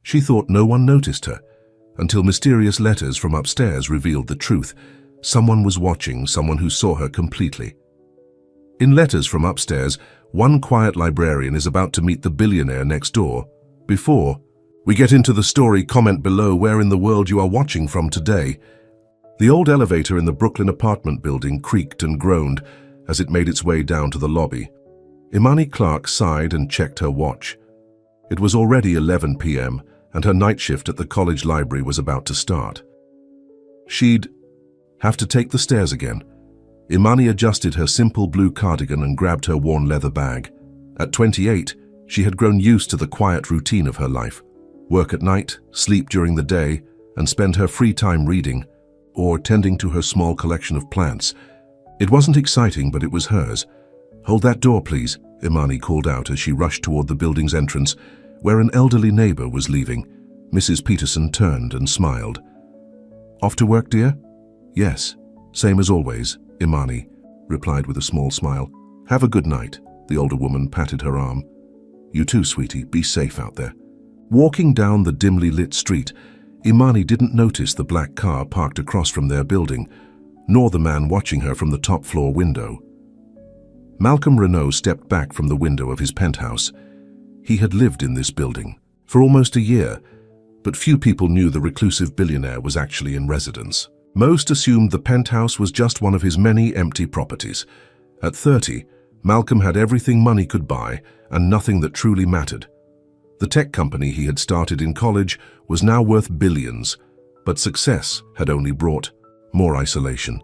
She thought no one noticed her, until mysterious letters from upstairs revealed the truth. Someone was watching, someone who saw her completely. In letters from upstairs, one quiet librarian is about to meet the billionaire next door. Before we get into the story, comment below where in the world you are watching from today. The old elevator in the Brooklyn apartment building creaked and groaned as it made its way down to the lobby. Imani Clark sighed and checked her watch. It was already 11 p.m. and her night shift at the college library was about to start. She'd have to take the stairs again. Imani adjusted her simple blue cardigan and grabbed her worn leather bag. At 28, she had grown used to the quiet routine of her life. Work at night, sleep during the day, and spend her free time reading or tending to her small collection of plants. It wasn't exciting, but it was hers. "Hold that door, please," Imani called out as she rushed toward the building's entrance, where an elderly neighbor was leaving. Mrs. Peterson turned and smiled. "Off to work, dear?" "Yes, same as always," Imani replied with a small smile. "Have a good night," the older woman patted her arm. "You too, sweetie. Be safe out there." Walking down the dimly lit street, Imani didn't notice the black car parked across from their building, nor the man watching her from the top floor window. Malcolm Renault stepped back from the window of his penthouse. He had lived in this building for almost a year, but few people knew the reclusive billionaire was actually in residence. Most assumed the penthouse was just one of his many empty properties. At 30, Malcolm had everything money could buy and nothing that truly mattered. The tech company he had started in college was now worth billions, but success had only brought more isolation.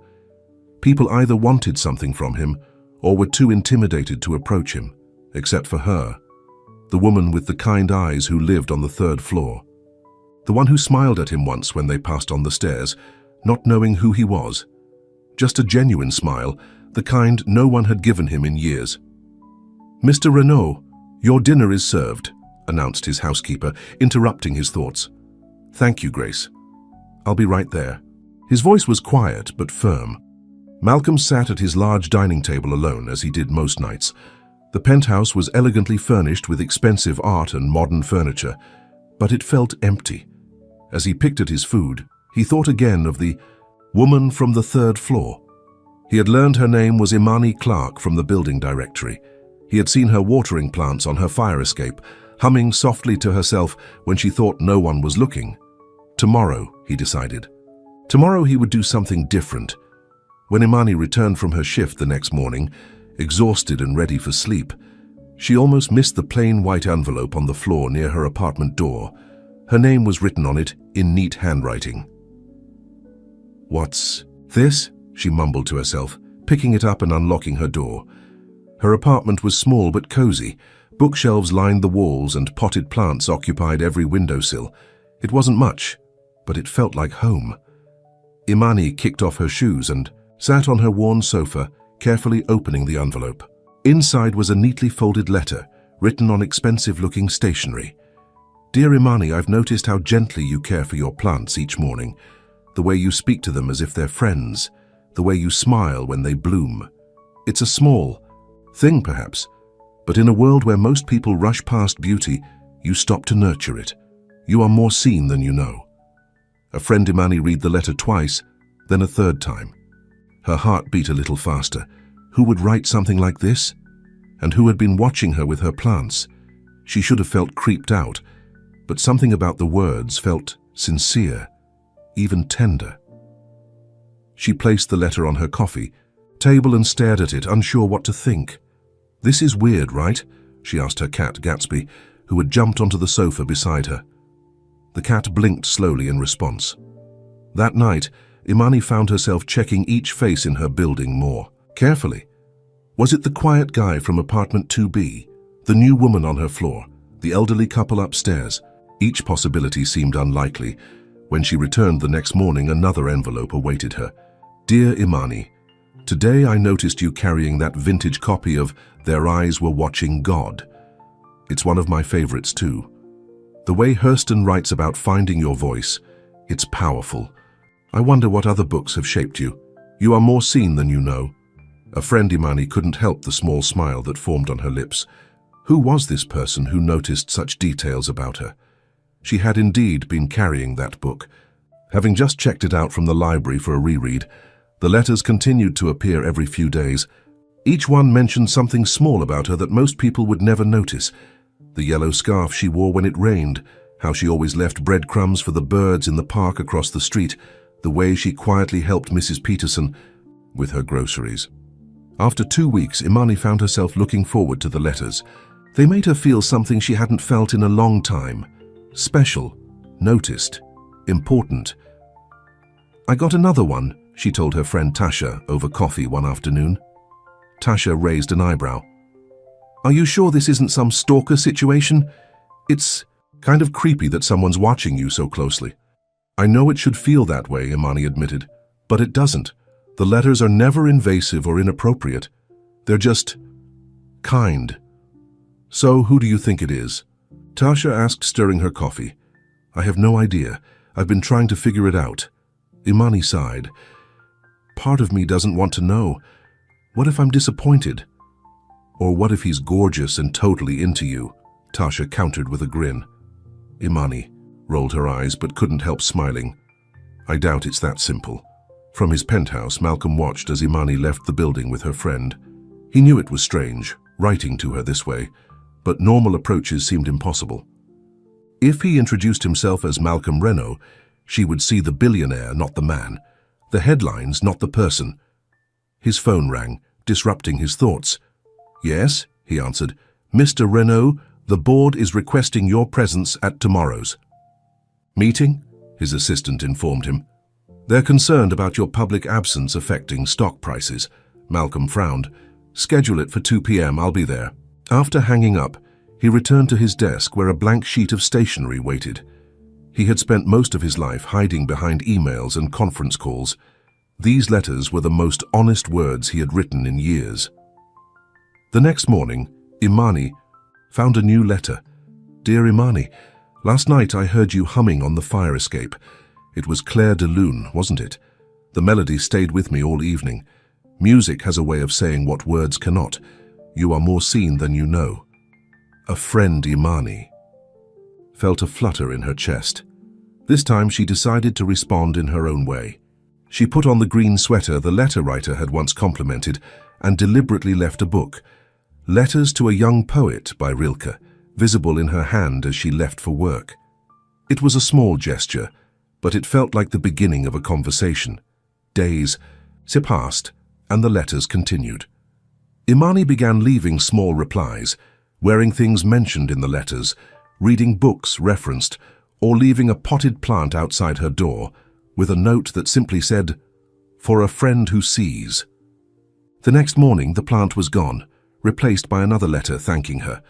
People either wanted something from him or were too intimidated to approach him, except for her, the woman with the kind eyes who lived on the third floor. The one who smiled at him once when they passed on the stairs, not knowing who he was. Just a genuine smile, the kind no one had given him in years. "Mr. Renault, your dinner is served," announced his housekeeper, interrupting his thoughts. "Thank you, Grace. I'll be right there." His voice was quiet but firm. Malcolm sat at his large dining table alone, as he did most nights. The penthouse was elegantly furnished with expensive art and modern furniture, but it felt empty. As he picked at his food, he thought again of the woman from the third floor. He had learned her name was Imani Clark from the building directory. He had seen her watering plants on her fire escape, humming softly to herself when she thought no one was looking. Tomorrow, he decided. Tomorrow he would do something different. When Imani returned from her shift the next morning, exhausted and ready for sleep, she almost missed the plain white envelope on the floor near her apartment door. Her name was written on it in neat handwriting. "What's this?" she mumbled to herself, picking it up and unlocking her door. Her apartment was small but cozy. Bookshelves lined the walls and potted plants occupied every windowsill. It wasn't much, but it felt like home. Imani kicked off her shoes and sat on her worn sofa, carefully opening the envelope. Inside was a neatly folded letter, written on expensive-looking stationery. "Dear Imani, I've noticed how gently you care for your plants each morning, the way you speak to them as if they're friends, the way you smile when they bloom. It's a small thing, perhaps, but in a world where most people rush past beauty, you stop to nurture it. You are more seen than you know." A friend Imani read the letter twice, then a third time. Her heart beat a little faster. Who would write something like this? And who had been watching her with her plants? She should have felt creeped out, but something about the words felt sincere, even tender. She placed the letter on her coffee table and stared at it, unsure what to think. "This is weird, right?" she asked her cat, Gatsby, who had jumped onto the sofa beside her. The cat blinked slowly in response. That night, Imani found herself checking each face in her building more carefully. Was it the quiet guy from apartment 2B, the new woman on her floor, the elderly couple upstairs? Each possibility seemed unlikely. When she returned the next morning, another envelope awaited her. "Dear Imani, today I noticed you carrying that vintage copy of Their Eyes Were Watching God. It's one of my favorites too. The way Hurston writes about finding your voice, it's powerful. I wonder what other books have shaped you. You are more seen than you know." A friend Imani couldn't help the small smile that formed on her lips. Who was this person who noticed such details about her? She had indeed been carrying that book. Having just checked it out from the library for a reread, the letters continued to appear every few days. Each one mentioned something small about her that most people would never notice. The yellow scarf she wore when it rained, how she always left breadcrumbs for the birds in the park across the street, the way she quietly helped Mrs. Peterson with her groceries. After 2 weeks, Imani found herself looking forward to the letters. They made her feel something she hadn't felt in a long time. Special, noticed, important. "I got another one," she told her friend Tasha over coffee one afternoon. Tasha raised an eyebrow. "Are you sure this isn't some stalker situation? It's kind of creepy that someone's watching you so closely." "I know it should feel that way," Imani admitted, "but it doesn't. The letters are never invasive or inappropriate. They're just kind." "So who do you think it is?" Tasha asked, stirring her coffee. "I have no idea. I've been trying to figure it out." Imani sighed. "Part of me doesn't want to know. What if I'm disappointed? Or what if he's gorgeous and totally into you?" Tasha countered with a grin. Imani rolled her eyes but couldn't help smiling. "I doubt it's that simple." From his penthouse, Malcolm watched as Imani left the building with her friend. He knew it was strange, writing to her this way, but normal approaches seemed impossible. If he introduced himself as Malcolm Renault, she would see the billionaire, not the man, the headlines, not the person. His phone rang, disrupting his thoughts. "Yes," he answered. "Mr. Renault, the board is requesting your presence at tomorrow's meeting," his assistant informed him. "They're concerned about your public absence affecting stock prices." Malcolm frowned. "Schedule it for 2 p.m. I'll be there." After hanging up, he returned to his desk where a blank sheet of stationery waited. He had spent most of his life hiding behind emails and conference calls. These letters were the most honest words he had written in years. The next morning, Imani found a new letter. "Dear Imani, last night I heard you humming on the fire escape. It was Claire de Lune, wasn't it? The melody stayed with me all evening. Music has a way of saying what words cannot. You are more seen than you know. A friend, Imani." Felt a flutter in her chest. This time she decided to respond in her own way. She put on the green sweater the letter writer had once complimented and deliberately left a book, Letters to a Young Poet by Rilke, visible in her hand as she left for work. It was a small gesture, but it felt like the beginning of a conversation. Days passed, and the letters continued. Imani began leaving small replies, wearing things mentioned in the letters, reading books referenced, or leaving a potted plant outside her door with a note that simply said, "For a friend who sees." The next morning, the plant was gone, replaced by another letter thanking her.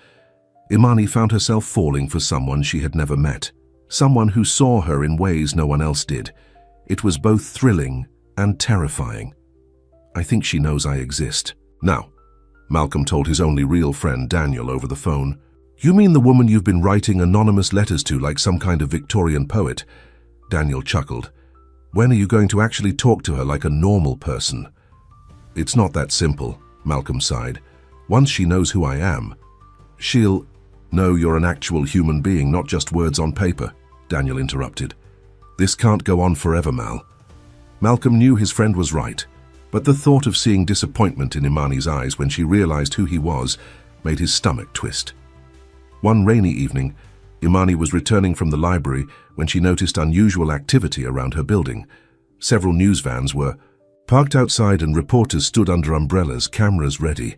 Imani found herself falling for someone she had never met, someone who saw her in ways no one else did. It was both thrilling and terrifying. "I think she knows I exist now," Malcolm told his only real friend Daniel over the phone. "You mean the woman you've been writing anonymous letters to like some kind of Victorian poet?" Daniel chuckled. "When are you going to actually talk to her like a normal person?" "It's not that simple," Malcolm sighed. "Once she knows who I am, she'll..." "No, you're an actual human being, not just words on paper," Daniel interrupted. "This can't go on forever, Mal." Malcolm knew his friend was right, but the thought of seeing disappointment in Imani's eyes when she realized who he was made his stomach twist. One rainy evening, Imani was returning from the library when she noticed unusual activity around her building. Several news vans were parked outside and reporters stood under umbrellas, cameras ready.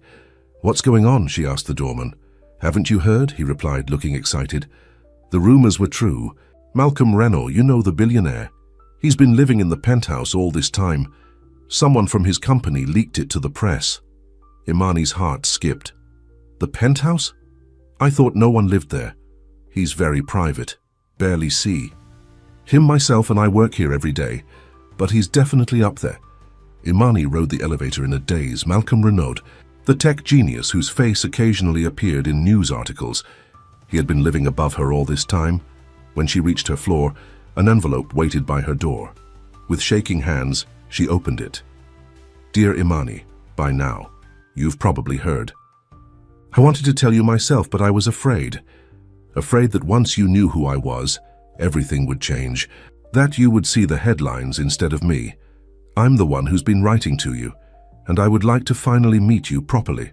"What's going on?" she asked the doorman. "Haven't you heard?" he replied, looking excited. "The rumors were true. Malcolm Renault, you know, the billionaire. He's been living in the penthouse all this time. Someone from his company leaked it to the press." Imani's heart skipped. "The penthouse? I thought no one lived there. He's very private. Barely see him. Myself and I work here every day, but he's definitely up there." Imani rode the elevator in a daze. Malcolm Renault, the tech genius whose face occasionally appeared in news articles. He had been living above her all this time. When she reached her floor, an envelope waited by her door. With shaking hands, she opened it. "Dear Imani, by now, you've probably heard. I wanted to tell you myself, but I was afraid. Afraid that once you knew who I was, Everything would change. That you would see the headlines instead of me. I'm the one who's been writing to you, and I would like to finally meet you properly.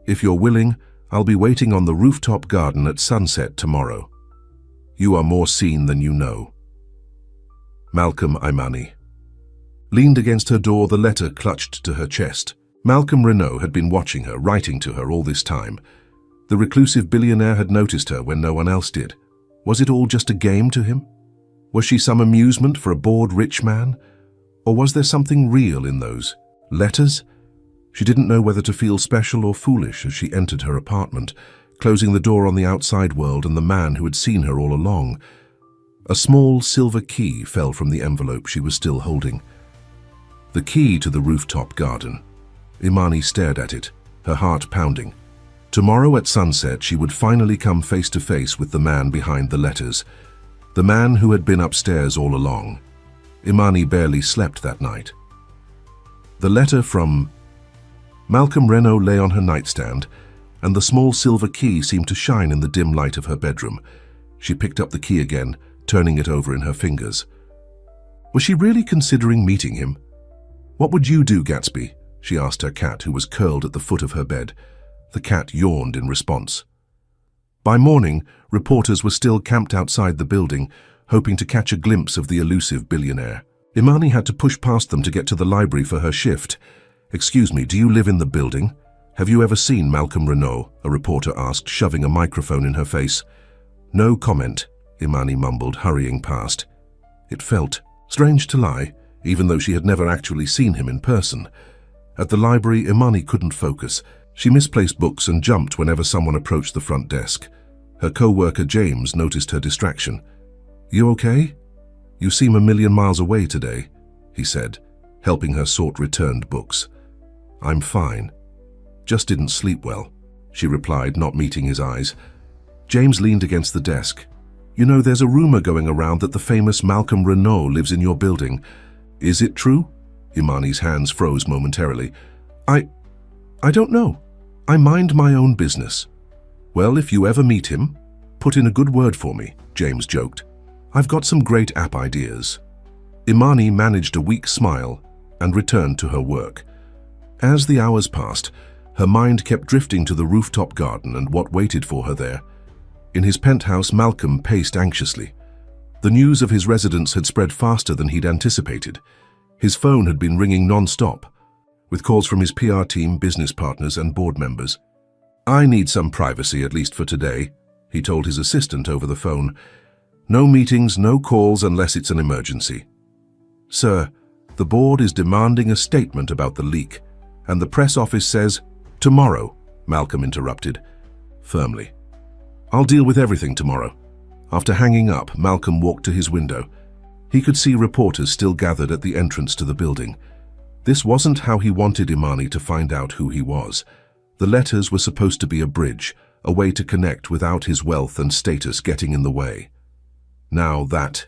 If you're willing, I'll be waiting on the rooftop garden at sunset tomorrow. You are more seen than you know. Malcolm Imani. Leaned against her door, the letter clutched to her chest. Malcolm Renault had been watching her, writing to her all this time. The reclusive billionaire had noticed her when no one else did. Was it all just a game to him? Was she some amusement for a bored rich man? Or was there something real in those letters? She didn't know whether to feel special or foolish as she entered her apartment, closing the door on the outside world and the man who had seen her all along. A small silver key fell from the envelope she was still holding. The key to the rooftop garden. Imani stared at it, her heart pounding. Tomorrow at sunset she would finally come face to face with the man behind the letters, the man who had been upstairs all along. Imani barely slept that night. The letter from Malcolm Renault lay on her nightstand, and the small silver key seemed to shine in the dim light of her bedroom. She picked up the key again, turning it over in her fingers. Was she really considering meeting him? "What would you do, Gatsby?" she asked her cat, who was curled at the foot of her bed. The cat yawned in response. By morning, reporters were still camped outside the building, hoping to catch a glimpse of the elusive billionaire. Imani had to push past them to get to the library for her shift. "Excuse me, do you live in the building? Have you ever seen Malcolm Renault?" a reporter asked, shoving a microphone in her face. "No comment," Imani mumbled, hurrying past. It felt strange to lie, even though she had never actually seen him in person. At the library, Imani couldn't focus. She misplaced books and jumped whenever someone approached the front desk. Her co-worker James noticed her distraction. "You okay? You seem a million miles away today," he said, helping her sort returned books. "I'm fine. Just didn't sleep well," she replied, not meeting his eyes. James leaned against the desk. "You know, there's a rumor going around that the famous Malcolm Renault lives in your building. Is it true?" Imani's hands froze momentarily. I don't know. I mind my own business." "Well, if you ever meet him, put in a good word for me," James joked. "I've got some great app ideas." Imani managed a weak smile and returned to her work. As the hours passed, her mind kept drifting to the rooftop garden and what waited for her there. In his penthouse, Malcolm paced anxiously. The news of his residence had spread faster than he'd anticipated. His phone had been ringing non-stop, with calls from his PR team, business partners, and board members. "I need some privacy, at least for today," he told his assistant over the phone. "No meetings, no calls unless it's an emergency." "Sir, the board is demanding a statement about the leak, and the press office says, 'Tomorrow,'" Malcolm interrupted, firmly. "I'll deal with everything tomorrow." After hanging up, Malcolm walked to his window. He could see reporters still gathered at the entrance to the building. This wasn't how he wanted Imani to find out who he was. The letters were supposed to be a bridge, a way to connect without his wealth and status getting in the way. Now that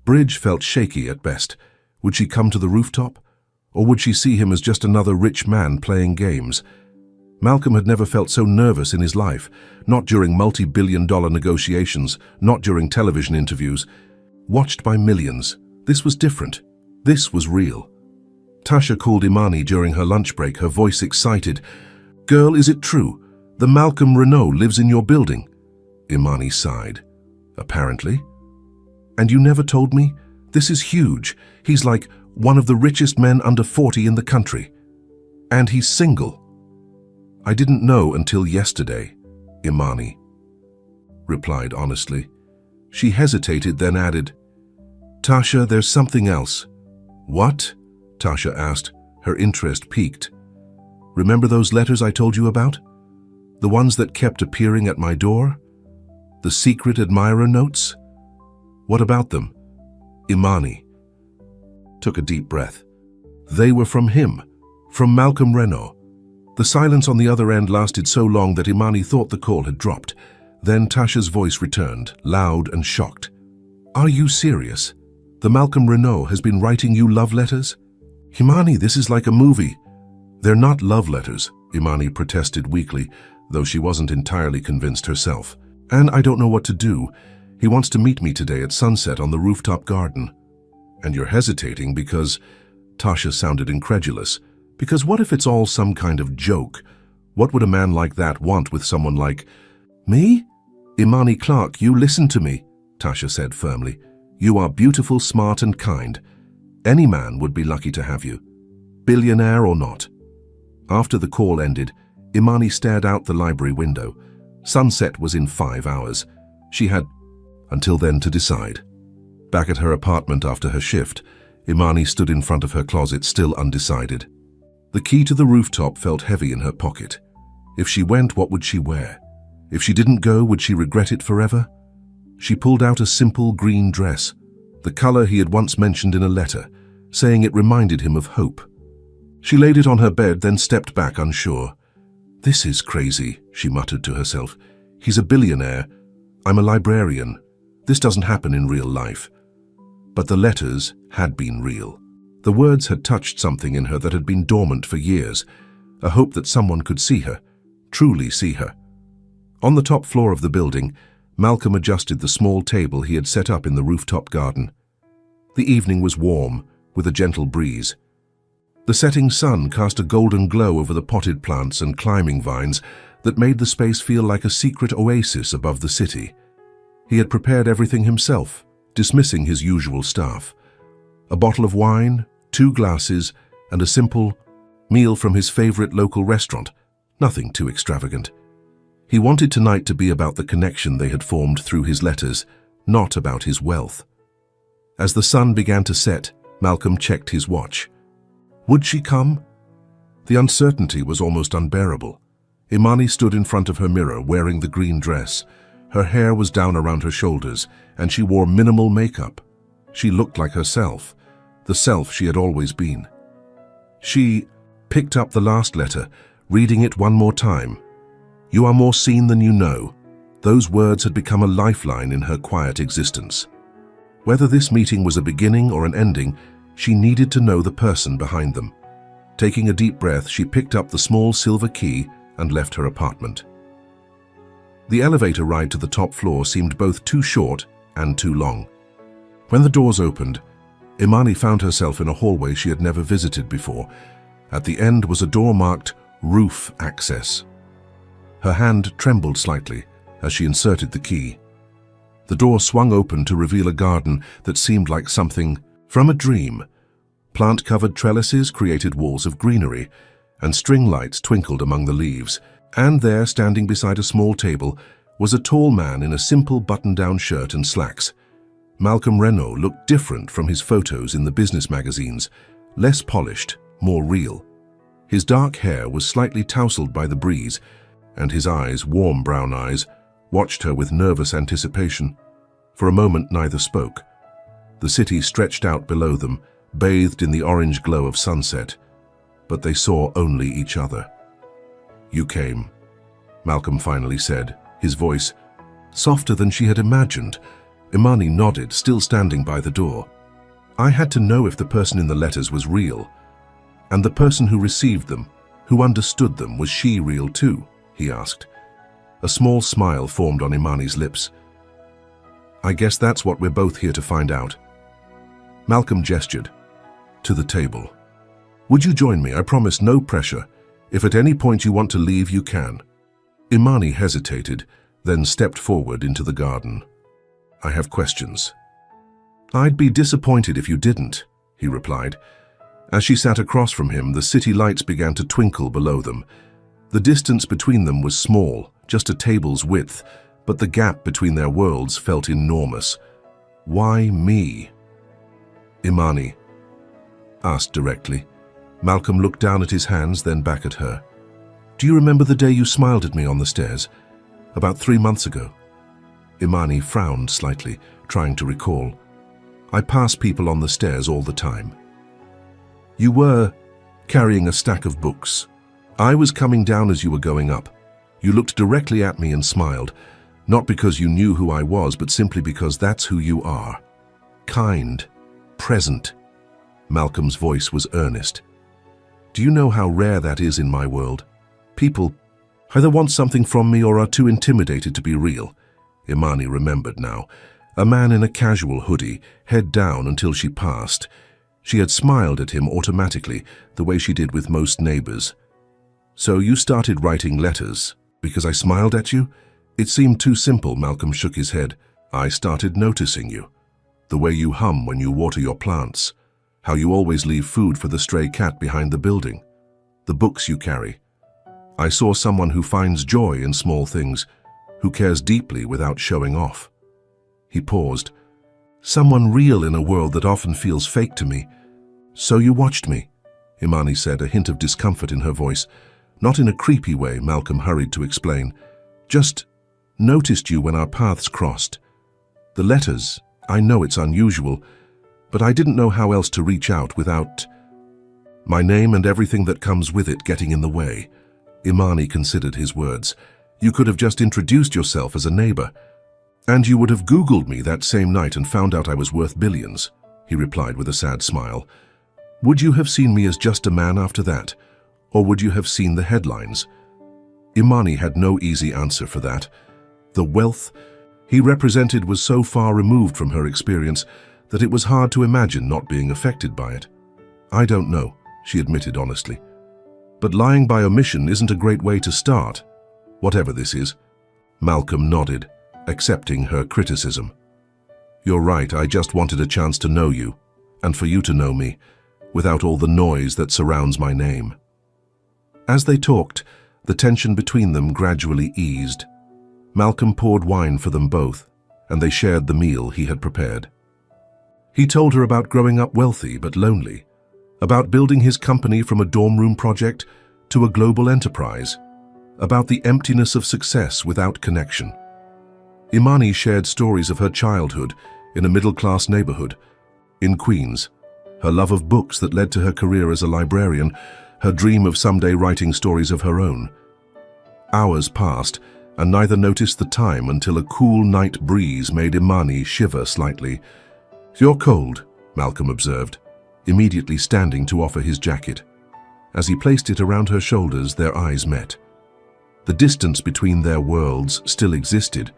bridge felt shaky at best. Would she come to the rooftop? Or would she see him as just another rich man playing games? Malcolm had never felt so nervous in his life, not during multi-billion-dollar negotiations, not during television interviews. Watched by millions, this was different. This was real. Tasha called Imani during her lunch break, her voice excited. "Girl, is it true? The Malcolm Renault lives in your building?" Imani sighed. "Apparently." "And you never told me? This is huge. He's like one of the richest men under 40 in the country. And he's single." "I didn't know until yesterday," Imani replied honestly. She hesitated, then added, "Tasha, there's something else." "What?" Tasha asked, her interest piqued. "Remember those letters I told you about? The ones that kept appearing at my door? The secret admirer notes? What about them?" Imani took a deep breath. They were from him, from Malcolm Renault. The silence on the other end lasted so long that Imani thought the call had dropped. Then Tasha's voice returned, loud and shocked. "Are you serious? The Malcolm Renault has been writing you love letters?" "Imani, this is like a movie." "They're not love letters," Imani protested weakly, though she wasn't entirely convinced herself. "And I don't know what to do. He wants to meet me today at sunset on the rooftop garden. And you're hesitating because... Tasha sounded incredulous. Because what if it's all some kind of joke? What would a man like that want with someone like... Me? Imani Clark, you listen to me, Tasha said firmly. You are beautiful, smart and kind. Any man would be lucky to have you. Billionaire or not. After the call ended, Imani stared out the library window. Sunset was in 5 hours. She had until then to decide. Back at her apartment after her shift, Imani stood in front of her closet, still undecided. The key to the rooftop felt heavy in her pocket. If she went, what would she wear? If she didn't go, would she regret it forever? She pulled out a simple green dress, the color he had once mentioned in a letter, saying it reminded him of hope. She laid it on her bed, then stepped back unsure. This is crazy, she muttered to herself. He's a billionaire. I'm a librarian. This doesn't happen in real life. But the letters had been real. The words had touched something in her that had been dormant for years, a hope that someone could see her, truly see her. On the top floor of the building, Malcolm adjusted the small table he had set up in the rooftop garden. The evening was warm, with a gentle breeze. The setting sun cast a golden glow over the potted plants and climbing vines that made the space feel like a secret oasis above the city. He had prepared everything himself, dismissing his usual staff. A bottle of wine, 2 glasses, and a simple meal from his favorite local restaurant, nothing too extravagant. He wanted tonight to be about the connection they had formed through his letters, not about his wealth. As the sun began to set, Malcolm checked his watch. Would she come? The uncertainty was almost unbearable. Imani stood in front of her mirror wearing the green dress. Her hair was down around her shoulders, and she wore minimal makeup. She looked like herself, the self she had always been. She picked up the last letter, reading it one more time. You are more seen than you know. Those words had become a lifeline in her quiet existence. Whether this meeting was a beginning or an ending, she needed to know the person behind them. Taking a deep breath, she picked up the small silver key and left her apartment. The elevator ride to the top floor seemed both too short and too long. When the doors opened, Imani found herself in a hallway she had never visited before. At the end was a door marked Roof Access. Her hand trembled slightly as she inserted the key. The door swung open to reveal a garden that seemed like something from a dream. Plant-covered trellises created walls of greenery, and string lights twinkled among the leaves. And there, standing beside a small table, was a tall man in a simple button-down shirt and slacks. Malcolm Renault looked different from his photos in the business magazines, less polished, more real. His dark hair was slightly tousled by the breeze, and his eyes, warm brown eyes, watched her with nervous anticipation. For a moment neither spoke. The city stretched out below them, bathed in the orange glow of sunset, but they saw only each other. You came, Malcolm finally said, his voice softer than she had imagined. Imani nodded, still standing by the door. I had to know if the person in the letters was real. And the person who received them, who understood them, was she real too? He asked. A small smile formed on Imani's lips. I guess that's what we're both here to find out. Malcolm gestured to the table. Would you join me? I promise no pressure. If at any point you want to leave, you can. Imani hesitated, then stepped forward into the garden. I have questions. I'd be disappointed if you didn't, he replied. As she sat across from him, the city lights began to twinkle below them. The distance between them was small, just a table's width, but the gap between their worlds felt enormous. Why me? Imani asked directly. Malcolm looked down at his hands, then back at her. Do you remember the day you smiled at me on the stairs? About 3 months ago. Imani frowned slightly, trying to recall. I pass people on the stairs all the time. You were carrying a stack of books. I was coming down as you were going up. You looked directly at me and smiled, not because you knew who I was, but simply because that's who you are. Kind, present. Malcolm's voice was earnest. Do you know how rare that is in my world? People either want something from me or are too intimidated to be real. Imani remembered now. A man in a casual hoodie, head down until she passed. She had smiled at him automatically, the way she did with most neighbors. "So you started writing letters because I smiled at you?" It seemed too simple. Malcolm shook his head. "I started noticing you. The way you hum when you water your plants. How you always leave food for the stray cat behind the building. The books you carry. I saw someone who finds joy in small things, who cares deeply without showing off." He paused. "Someone real in a world that often feels fake to me. So you watched me," Imani said, a hint of discomfort in her voice. "Not in a creepy way," Malcolm hurried to explain. "Just noticed you when our paths crossed. The letters, I know it's unusual, but I didn't know how else to reach out without my name and everything that comes with it getting in the way." Imani considered his words. "You could have just introduced yourself as a neighbor. And you would have Googled me that same night and found out I was worth billions," he replied with a sad smile. "Would you have seen me as just a man after that? Or would you have seen the headlines?" Imani had no easy answer for that. The wealth he represented was so far removed from her experience that it was hard to imagine not being affected by it. "I don't know," she admitted honestly. "But lying by omission isn't a great way to start, whatever this is." Malcolm nodded, accepting her criticism. "You're right, I just wanted a chance to know you, and for you to know me, without all the noise that surrounds my name." As they talked, the tension between them gradually eased. Malcolm poured wine for them both, and they shared the meal he had prepared. He told her about growing up wealthy but lonely, about building his company from a dorm room project to a global enterprise, about the emptiness of success without connection. Imani shared stories of her childhood in a middle-class neighborhood in Queens, her love of books that led to her career as a librarian, her dream of someday writing stories of her own. Hours passed, and neither noticed the time until a cool night breeze made Imani shiver slightly. "You're cold," Malcolm observed, immediately standing to offer his jacket. As he placed it around her shoulders, their eyes met. The distance between their worlds still existed,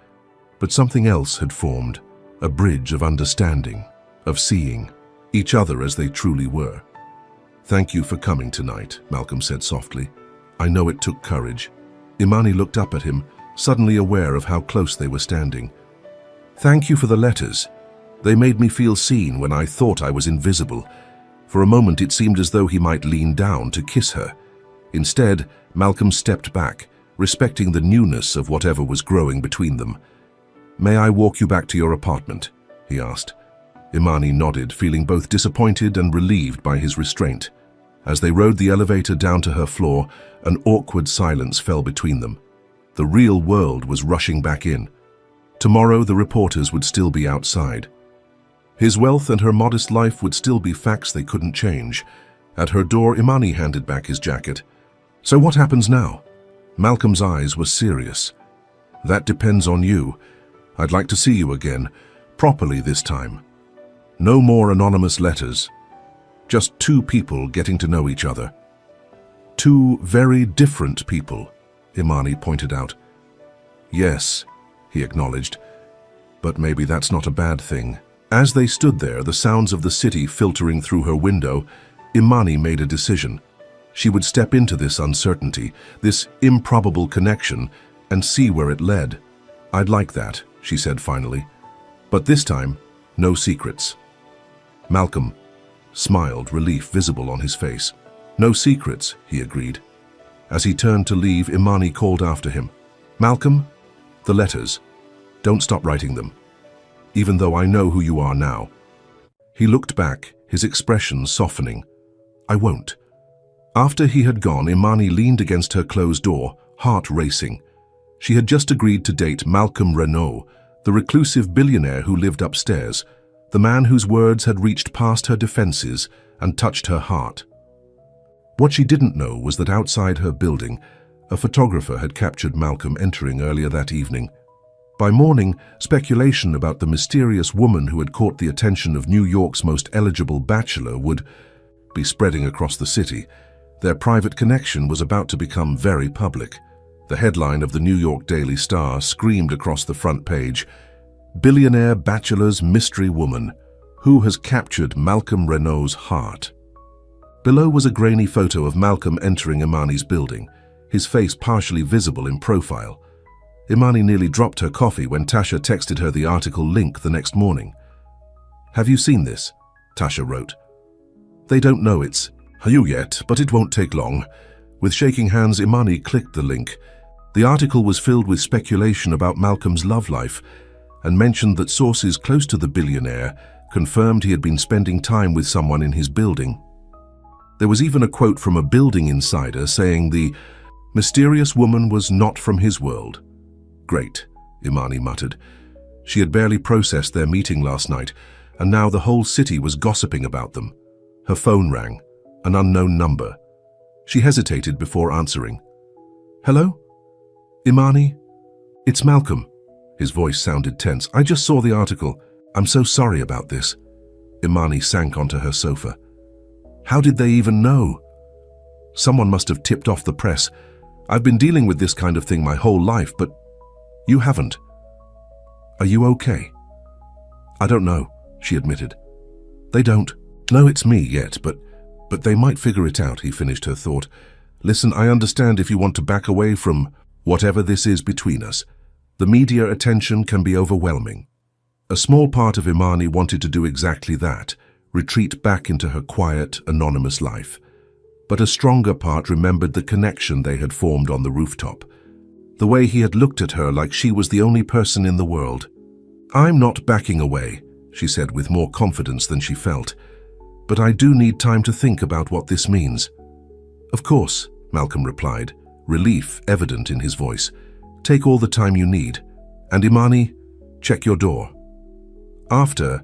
but something else had formed, a bridge of understanding, of seeing each other as they truly were. "Thank you for coming tonight," Malcolm said softly. "I know it took courage." Imani looked up at him, suddenly aware of how close they were standing. "Thank you for the letters. They made me feel seen when I thought I was invisible." For a moment it seemed as though he might lean down to kiss her. Instead, Malcolm stepped back, respecting the newness of whatever was growing between them. "May I walk you back to your apartment?" he asked. Imani nodded, feeling both disappointed and relieved by his restraint. As they rode the elevator down to her floor, an awkward silence fell between them. The real world was rushing back in. Tomorrow the reporters would still be outside. His wealth and her modest life would still be facts they couldn't change. At her door, Imani handed back his jacket. "So what happens now?" Malcolm's eyes were serious. "That depends on you. I'd like to see you again, properly this time. No more anonymous letters. Just two people getting to know each other." "Two very different people," Imani pointed out. "Yes," he acknowledged, "but maybe that's not a bad thing." As they stood there, the sounds of the city filtering through her window, Imani made a decision. She would step into this uncertainty, this improbable connection, and see where it led. "I'd like that," she said finally. "But this time, no secrets." Malcolm smiled, relief visible on his face. "No secrets," he agreed. As he turned to leave, Imani called after him. "Malcolm, the letters. Don't stop writing them, even though I know who you are now." He looked back, his expression softening. "I won't." After he had gone, Imani leaned against her closed door, heart racing. She had just agreed to date Malcolm Renault, the reclusive billionaire who lived upstairs, the man whose words had reached past her defenses and touched her heart. What she didn't know was that outside her building, a photographer had captured Malcolm entering earlier that evening. By morning, speculation about the mysterious woman who had caught the attention of New York's most eligible bachelor would be spreading across the city. Their private connection was about to become very public. The headline of the New York Daily Star screamed across the front page, "Billionaire Bachelor's Mystery Woman. Who has captured Malcolm Renault's heart?" Below was a grainy photo of Malcolm entering Imani's building, his face partially visible in profile. Imani nearly dropped her coffee when Tasha texted her the article link the next morning. "Have you seen this?" Tasha wrote. "They don't know it's you yet, but it won't take long." With shaking hands, Imani clicked the link. The article was filled with speculation about Malcolm's love life and mentioned that sources close to the billionaire confirmed he had been spending time with someone in his building. There was even a quote from a building insider saying the mysterious woman was not from his world. "Great," Imani muttered. She had barely processed their meeting last night, and now the whole city was gossiping about them. Her phone rang, an unknown number. She hesitated before answering. "Hello? Imani? It's Malcolm." His voice sounded tense. "I just saw the article. I'm so sorry about this." Imani sank onto her sofa. "How did they even know?" "Someone must have tipped off the press. I've been dealing with this kind of thing my whole life, but you haven't. Are you okay?" "I don't know," she admitted. "They don't know it's me yet, but they might figure it out," he finished her thought. "Listen, I understand if you want to back away from whatever this is between us. The media attention can be overwhelming." A small part of Imani wanted to do exactly that, retreat back into her quiet, anonymous life. But a stronger part remembered the connection they had formed on the rooftop. The way he had looked at her like she was the only person in the world. "I'm not backing away," she said with more confidence than she felt. "But I do need time to think about what this means." "Of course," Malcolm replied, relief evident in his voice. "Take all the time you need. And Imani, check your door." After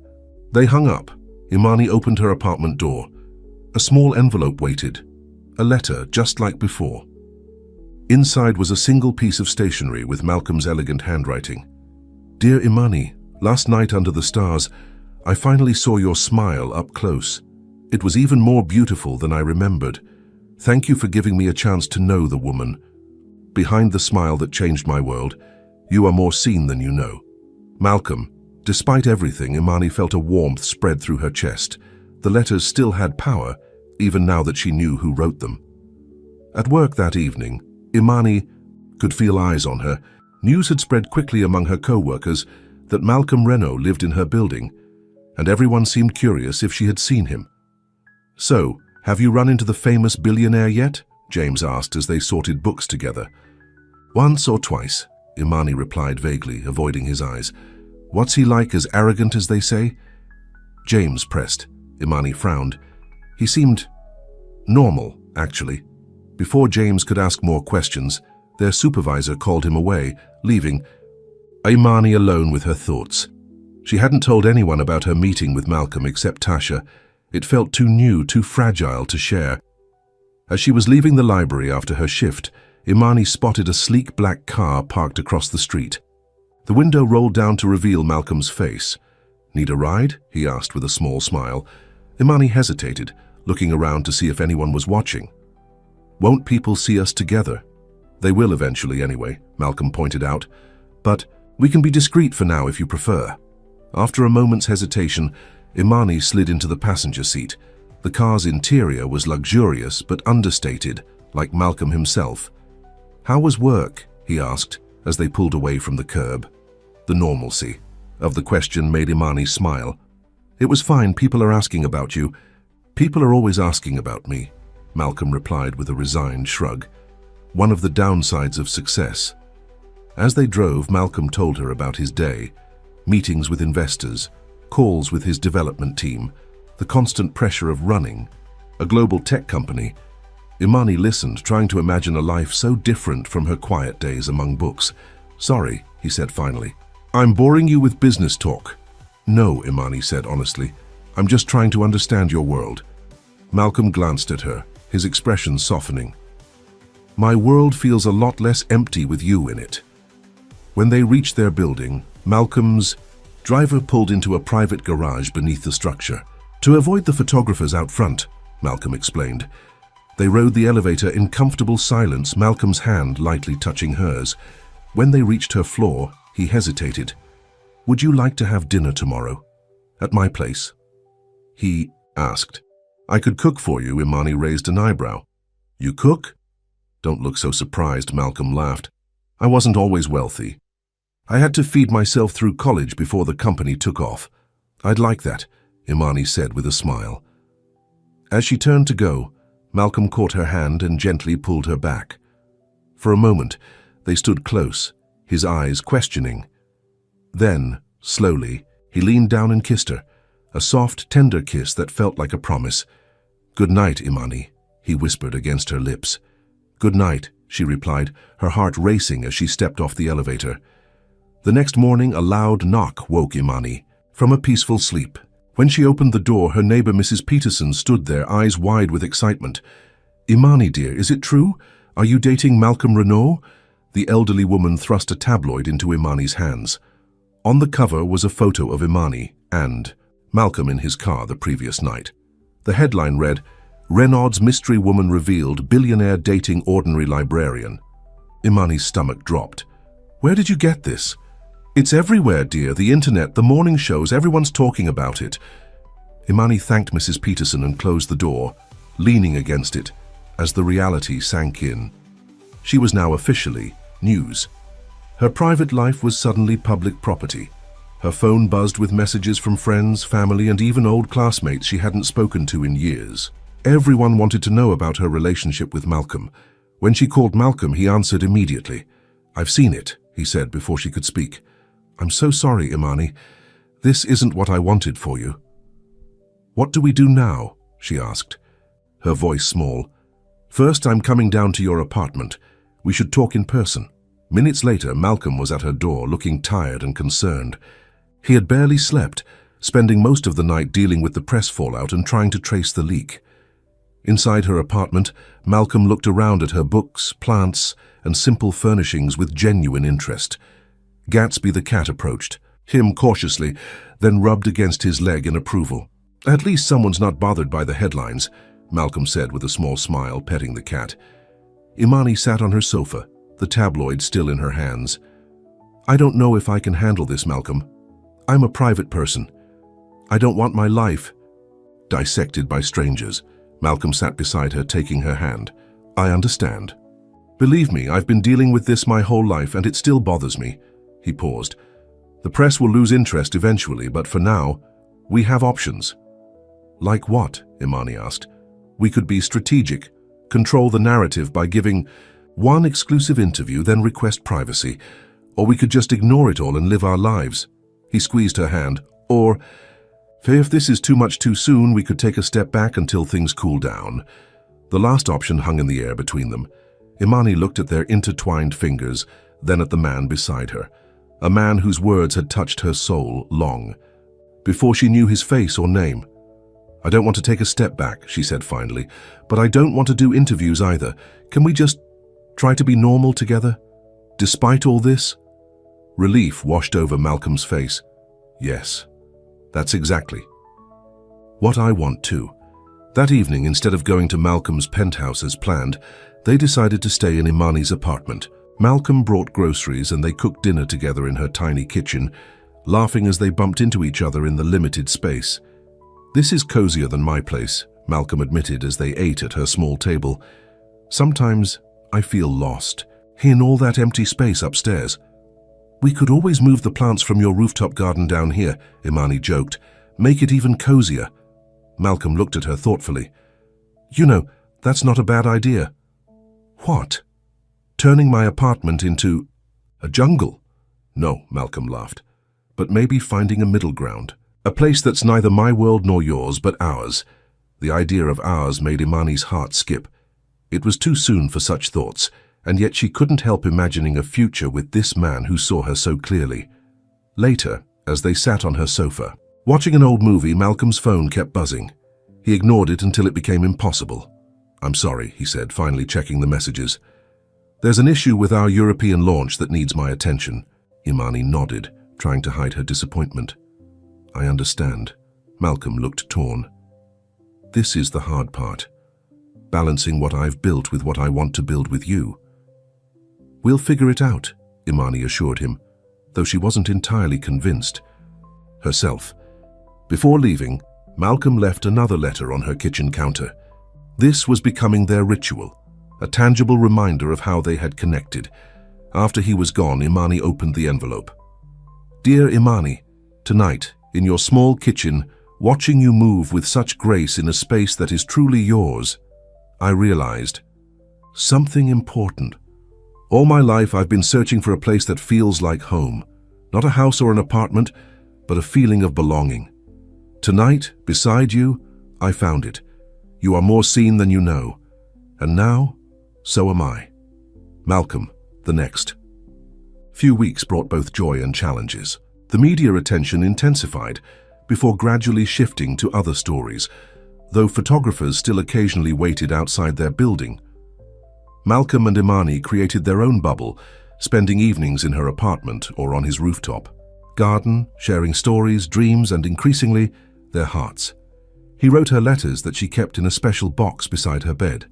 they hung up, Imani opened her apartment door. A small envelope waited, a letter just like before. Inside was a single piece of stationery with Malcolm's elegant handwriting. "Dear Imani, last night under the stars, I finally saw your smile up close. It was even more beautiful than I remembered. Thank you for giving me a chance to know the woman. Behind the smile that changed my world, you are more seen than you know. Malcolm." Despite everything, Imani felt a warmth spread through her chest. The letters still had power, even now that she knew who wrote them. At work that evening, Imani could feel eyes on her. News had spread quickly among her co-workers that Malcolm Renault lived in her building, and everyone seemed curious if she had seen him. "So, have you run into the famous billionaire yet?" James asked as they sorted books together. "Once or twice," Imani replied vaguely, avoiding his eyes. "What's he like, as arrogant as they say?" James pressed. Imani frowned. "He seemed normal, actually." Before James could ask more questions, their supervisor called him away, leaving Imani alone with her thoughts. She hadn't told anyone about her meeting with Malcolm except Tasha. It felt too new, too fragile to share. As she was leaving the library after her shift, Imani spotted a sleek black car parked across the street. The window rolled down to reveal Malcolm's face. "Need a ride?" he asked with a small smile. Imani hesitated, looking around to see if anyone was watching. "Won't people see us together?" "They will eventually anyway," Malcolm pointed out. "But we can be discreet for now if you prefer." After a moment's hesitation, Imani slid into the passenger seat. The car's interior was luxurious but understated, like Malcolm himself. "How was work?" he asked as they pulled away from the curb. The normalcy of the question made Imani smile. "It was fine. People are asking about you." "People are always asking about me," Malcolm replied with a resigned shrug. One of the downsides of success. As they drove, Malcolm told her about his day. Meetings with investors, calls with his development team, the constant pressure of running a global tech company. Imani listened, trying to imagine a life so different from her quiet days among books. "Sorry," he said finally. "I'm boring you with business talk." "No," Imani said honestly. "I'm just trying to understand your world." Malcolm glanced at her, his expression softening. "My world feels a lot less empty with you in it." When they reached their building, Malcolm's driver pulled into a private garage beneath the structure. "To avoid the photographers out front," Malcolm explained. They rode the elevator in comfortable silence, Malcolm's hand lightly touching hers. When they reached her floor, he hesitated. "Would you like to have dinner tomorrow? At my place?" he asked. "I could cook for you," Imani raised an eyebrow. "You cook?" "Don't look so surprised," Malcolm laughed. "I wasn't always wealthy. I had to feed myself through college before the company took off." "I'd like that," Imani said with a smile. As she turned to go, Malcolm caught her hand and gently pulled her back. For a moment, they stood close, his eyes questioning. Then, slowly, he leaned down and kissed her, a soft, tender kiss that felt like a promise. "Good night, Imani," he whispered against her lips. "Good night," she replied, her heart racing as she stepped off the elevator. The next morning, a loud knock woke Imani from a peaceful sleep. When she opened the door, her neighbor Mrs. Peterson stood there, eyes wide with excitement. "Imani, dear, is it true? Are you dating Malcolm Renault?" The elderly woman thrust a tabloid into Imani's hands. On the cover was a photo of Imani and Malcolm in his car the previous night. The headline read, "Renaud's mystery woman revealed, billionaire dating ordinary librarian." Imani's stomach dropped. "Where did you get this?" "It's everywhere, dear. The internet, the morning shows, everyone's talking about it." Imani thanked Mrs. Peterson and closed the door, leaning against it, as the reality sank in. She was now officially news. Her private life was suddenly public property. Her phone buzzed with messages from friends, family, and even old classmates she hadn't spoken to in years. Everyone wanted to know about her relationship with Malcolm. When she called Malcolm, he answered immediately. "I've seen it," he said before she could speak. "I'm so sorry, Imani. This isn't what I wanted for you." "What do we do now?" she asked, her voice small. "First, I'm coming down to your apartment. We should talk in person." Minutes later, Malcolm was at her door, looking tired and concerned. He had barely slept, spending most of the night dealing with the press fallout and trying to trace the leak. Inside her apartment, Malcolm looked around at her books, plants, and simple furnishings with genuine interest. Gatsby the cat approached him cautiously, then rubbed against his leg in approval. "At least someone's not bothered by the headlines," Malcolm said with a small smile, petting the cat. Imani sat on her sofa, the tabloid still in her hands. "I don't know if I can handle this, Malcolm. I'm a private person. I don't want my life dissected by strangers." Malcolm sat beside her, taking her hand. "I understand. Believe me, I've been dealing with this my whole life and it still bothers me." He paused. "The press will lose interest eventually, but for now, we have options." "Like what?" Imani asked. "We could be strategic, control the narrative by giving one exclusive interview, then request privacy. Or we could just ignore it all and live our lives." He squeezed her hand. "Or, if this is too much too soon, we could take a step back until things cool down." The last option hung in the air between them. Imani looked at their intertwined fingers, then at the man beside her, a man whose words had touched her soul long, before she knew his face or name. "I don't want to take a step back," she said finally, "but I don't want to do interviews either. Can we just try to be normal together? Despite all this?" Relief washed over Malcolm's face. "Yes, that's exactly what I want too." That evening, instead of going to Malcolm's penthouse as planned, they decided to stay in Imani's apartment. Malcolm brought groceries and they cooked dinner together in her tiny kitchen, laughing as they bumped into each other in the limited space. "This is cozier than my place," Malcolm admitted as they ate at her small table. "Sometimes I feel lost in all that empty space upstairs." "We could always move the plants from your rooftop garden down here," Imani joked. "Make it even cozier." Malcolm looked at her thoughtfully. "You know, that's not a bad idea." "What? Turning my apartment into a jungle?" "No," Malcolm laughed. "But maybe finding a middle ground. A place that's neither my world nor yours, but ours." The idea of ours made Imani's heart skip. It was too soon for such thoughts, and yet she couldn't help imagining a future with this man who saw her so clearly. Later, as they sat on her sofa, watching an old movie, Malcolm's phone kept buzzing. He ignored it until it became impossible. "I'm sorry," he said, finally checking the messages. "There's an issue with our European launch that needs my attention." Imani nodded, trying to hide her disappointment. "I understand." Malcolm looked torn. "This is the hard part. balancing what I've built with what I want to build with you. We'll figure it out, Imani assured him, though she wasn't entirely convinced herself. Before leaving, Malcolm left another letter on her kitchen counter. This was becoming their ritual, a tangible reminder of how they had connected. After he was gone, Imani opened the envelope. Dear Imani, tonight, in your small kitchen, watching you move with such grace in a space that is truly yours, I realized something important. All my life I've been searching for a place that feels like home, not a house or an apartment, but a feeling of belonging. Tonight, beside you, I found it. You are more seen than you know. And now, so am I. Malcolm, the next. Few weeks brought both joy and challenges. The media attention intensified before gradually shifting to other stories, though photographers still occasionally waited outside their building. Malcolm and Imani created their own bubble, spending evenings in her apartment or on his rooftop. Garden, sharing stories, dreams, and increasingly, their hearts. He wrote her letters that she kept in a special box beside her bed.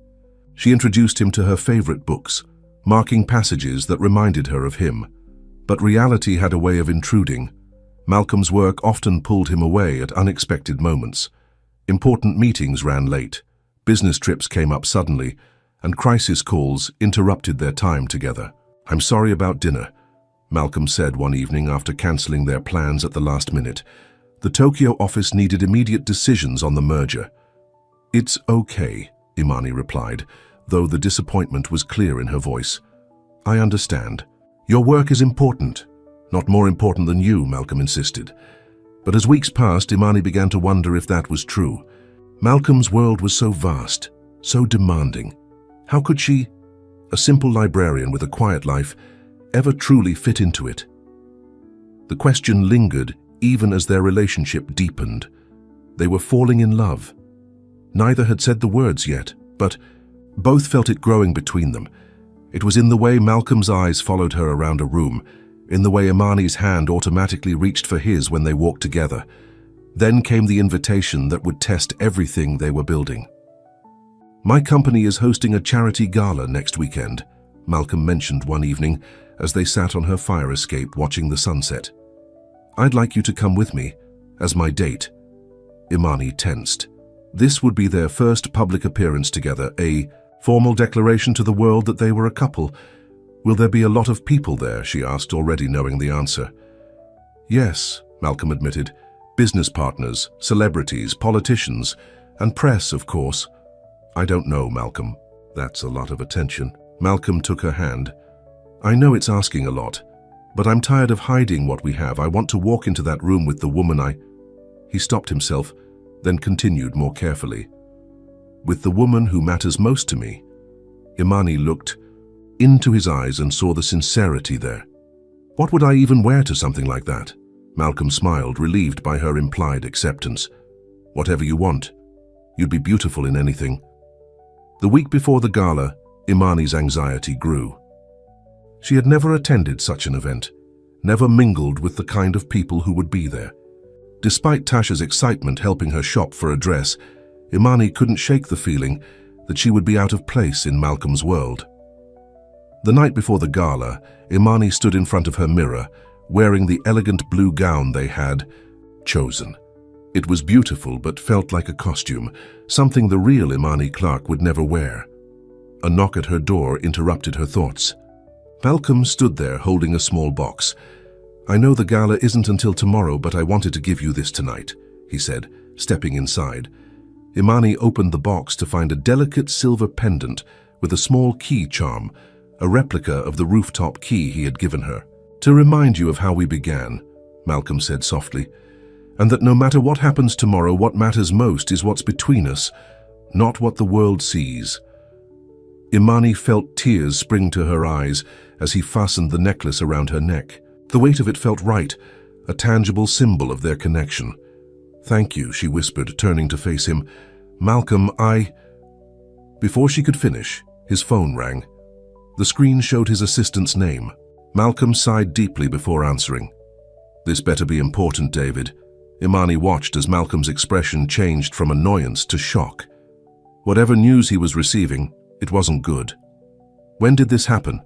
She introduced him to her favorite books, marking passages that reminded her of him. But reality had a way of intruding. Malcolm's work often pulled him away at unexpected moments. Important meetings ran late, business trips came up suddenly, and crisis calls interrupted their time together. I'm sorry about dinner, Malcolm said one evening after cancelling their plans at the last minute. The Tokyo office needed immediate decisions on the merger. It's okay, Imani replied, though the disappointment was clear in her voice. I understand. Your work is important. Not more important than you, Malcolm insisted. But as weeks passed, Imani began to wonder if that was true. Malcolm's world was so vast, so demanding. How could she, a simple librarian with a quiet life, ever truly fit into it? The question lingered even as their relationship deepened. They were falling in love. Neither had said the words yet, but both felt it growing between them. It was in the way Malcolm's eyes followed her around a room, in the way Imani's hand automatically reached for his when they walked together. Then came the invitation that would test everything they were building. My company is hosting a charity gala next weekend, Malcolm mentioned one evening as they sat on her fire escape watching the sunset. I'd like you to come with me, as my date. Imani tensed. This would be their first public appearance together, a formal declaration to the world that they were a couple. Will there be a lot of people there, she asked, already knowing the answer. Yes, Malcolm admitted. Business partners, celebrities, politicians, and press, of course. I don't know, Malcolm. That's a lot of attention. Malcolm took her hand. I know it's asking a lot, but I'm tired of hiding what we have. I want to walk into that room with the woman He stopped himself, then continued more carefully. With the woman who matters most to me. Imani looked into his eyes and saw the sincerity there. What would I even wear to something like that? Malcolm smiled, relieved by her implied acceptance. Whatever you want. You'd be beautiful in anything. The week before the gala, Imani's anxiety grew. She had never attended such an event, never mingled with the kind of people who would be there. Despite Tasha's excitement helping her shop for a dress, Imani couldn't shake the feeling that she would be out of place in Malcolm's world. The night before the gala, Imani stood in front of her mirror, wearing the elegant blue gown they had chosen. It was beautiful but felt like a costume, something the real Imani Clark would never wear. A knock at her door interrupted her thoughts. Malcolm stood there holding a small box. I know the gala isn't until tomorrow, but I wanted to give you this tonight, he said, stepping inside. Imani opened the box to find a delicate silver pendant with a small key charm, a replica of the rooftop key he had given her. To remind you of how we began, Malcolm said softly, and that no matter what happens tomorrow, what matters most is what's between us, not what the world sees. Imani felt tears spring to her eyes as he fastened the necklace around her neck. The weight of it felt right, a tangible symbol of their connection. Thank you, she whispered, turning to face him. Malcolm, Before she could finish, his phone rang. The screen showed his assistant's name. Malcolm sighed deeply before answering. This better be important, David. Imani watched as Malcolm's expression changed from annoyance to shock. Whatever news he was receiving, it wasn't good. When did this happen?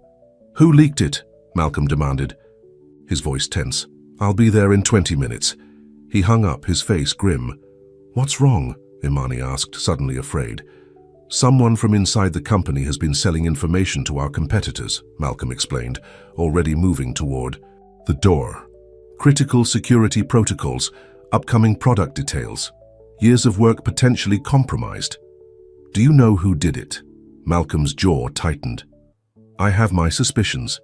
Who leaked it? Malcolm demanded, his voice tense. I'll be there in 20 minutes. He hung up, his face grim. What's wrong? Imani asked, suddenly afraid. Someone from inside the company has been selling information to our competitors, Malcolm explained, already moving toward the door. Critical security protocols, upcoming product details, years of work potentially compromised. Do you know who did it? Malcolm's jaw tightened. I have my suspicions.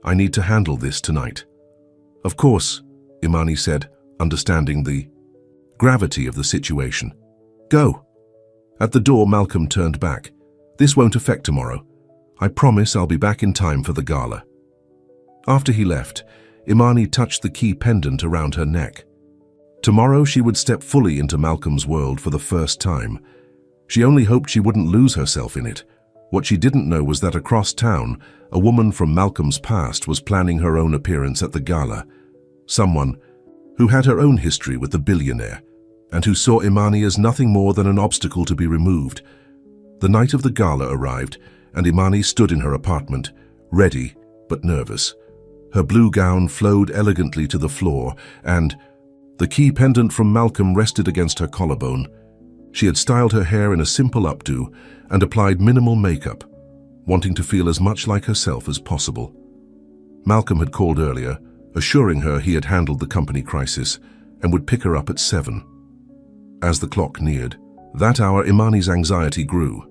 I need to handle this tonight. Of course, Imani said, understanding the gravity of the situation. Go. At the door, Malcolm turned back. This won't affect tomorrow. I promise I'll be back in time for the gala. After he left, Imani touched the key pendant around her neck. Tomorrow she would step fully into Malcolm's world for the first time. She only hoped she wouldn't lose herself in it. What she didn't know was that across town, a woman from Malcolm's past was planning her own appearance at the gala. Someone who had her own history with the billionaire, and who saw Imani as nothing more than an obstacle to be removed. The night of the gala arrived, and Imani stood in her apartment, ready but nervous. Her blue gown flowed elegantly to the floor, and the key pendant from Malcolm rested against her collarbone. She had styled her hair in a simple updo and applied minimal makeup, wanting to feel as much like herself as possible. Malcolm had called earlier, assuring her he had handled the company crisis and would pick her up at 7. As the clock neared, that hour Imani's anxiety grew.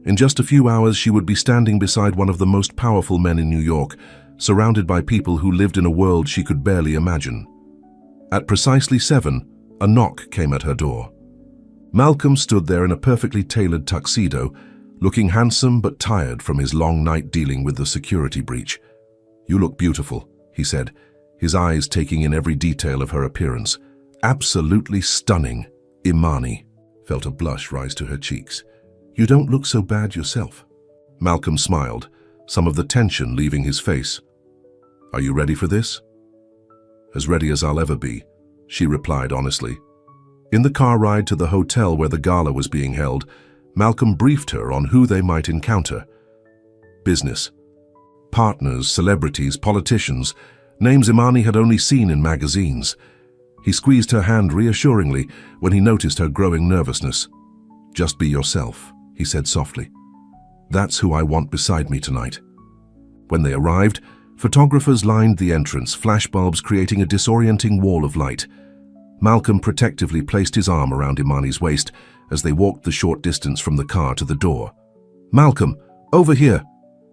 In just a few hours she would be standing beside one of the most powerful men in New York, surrounded by people who lived in a world she could barely imagine. At precisely 7, a knock came at her door. Malcolm stood there in a perfectly tailored tuxedo, looking handsome but tired from his long night dealing with the security breach. You look beautiful, he said, his eyes taking in every detail of her appearance. Absolutely stunning. Imani felt a blush rise to her cheeks. You don't look so bad yourself. Malcolm smiled, some of the tension leaving his face. Are you ready for this? As ready as I'll ever be, she replied honestly. In the car ride to the hotel where the gala was being held, Malcolm briefed her on who they might encounter. Business. Partners, celebrities, politicians, names Imani had only seen in magazines. He squeezed her hand reassuringly when he noticed her growing nervousness. Just be yourself, he said softly. That's who I want beside me tonight. When they arrived, photographers lined the entrance, flashbulbs creating a disorienting wall of light. Malcolm protectively placed his arm around Imani's waist as they walked the short distance from the car to the door. Malcolm, over here.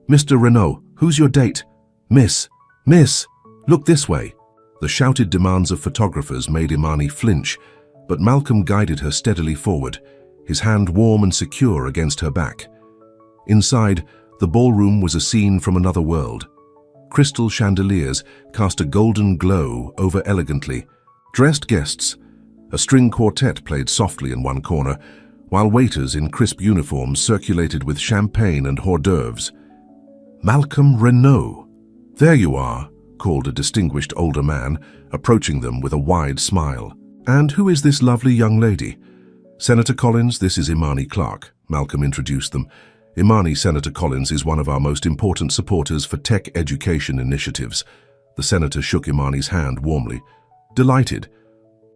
Mr. Renault, who's your date? Miss, look this way. The shouted demands of photographers made Imani flinch, but Malcolm guided her steadily forward, his hand warm and secure against her back. Inside, the ballroom was a scene from another world. Crystal chandeliers cast a golden glow over elegantly. Dressed guests, a string quartet played softly in one corner, while waiters in crisp uniforms circulated with champagne and hors d'oeuvres. Malcolm Renault. There you are, called a distinguished older man, approaching them with a wide smile. And who is this lovely young lady? Senator Collins, this is Imani Clark, Malcolm introduced them. Imani, Senator Collins, is one of our most important supporters for tech education initiatives. The senator shook Imani's hand warmly. Delighted.